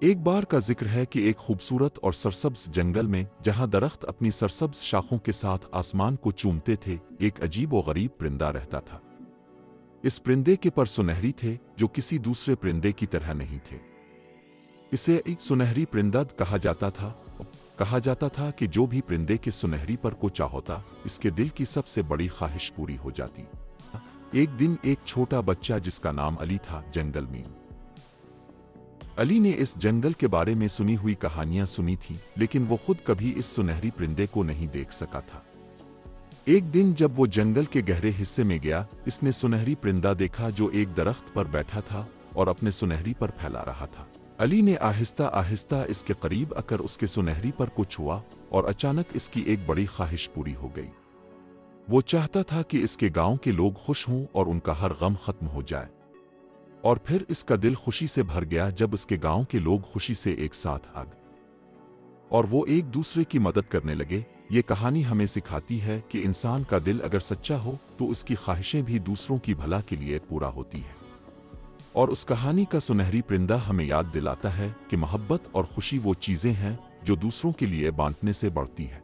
ایک بار کا ذکر ہے کہ ایک خوبصورت اور سرسبز جنگل میں جہاں درخت اپنی سرسبز شاخوں کے ساتھ آسمان کو چومتے تھے، ایک عجیب و غریب پرندہ رہتا تھا۔ اس پرندے کے پر سنہری تھے جو کسی دوسرے پرندے کی طرح نہیں تھے۔ اسے ایک سنہری پرندہ کہا جاتا تھا کہ جو بھی پرندے کے سنہری پر کو چاہتا، اس کے دل کی سب سے بڑی خواہش پوری ہو جاتی۔ ایک دن ایک چھوٹا بچہ جس کا نام علی تھا جنگل میں۔ علی نے اس جنگل کے بارے میں سنی ہوئی کہانیاں سنی تھیں، لیکن وہ خود کبھی اس سنہری پرندے کو نہیں دیکھ سکا تھا۔ ایک دن جب وہ جنگل کے گہرے حصے میں گیا، اس نے سنہری پرندہ دیکھا جو ایک درخت پر بیٹھا تھا اور اپنے سنہری پر پھیلا رہا تھا۔ علی نے آہستہ آہستہ اس کے قریب آ کر اس کے سنہری پر کو چھوا، اور اچانک اس کی ایک بڑی خواہش پوری ہو گئی۔ وہ چاہتا تھا کہ اس کے گاؤں کے لوگ خوش ہوں اور ان کا ہر غم ختم ہو جائے۔ اور پھر اس کا دل خوشی سے بھر گیا جب اس کے گاؤں کے لوگ خوشی سے ایک ساتھ آ گئے اور وہ ایک دوسرے کی مدد کرنے لگے۔ یہ کہانی ہمیں سکھاتی ہے کہ انسان کا دل اگر سچا ہو تو اس کی خواہشیں بھی دوسروں کی بھلا کے لیے پورا ہوتی ہیں۔ اور اس کہانی کا سنہری پرندہ ہمیں یاد دلاتا ہے کہ محبت اور خوشی وہ چیزیں ہیں جو دوسروں کے لیے بانٹنے سے بڑھتی ہیں۔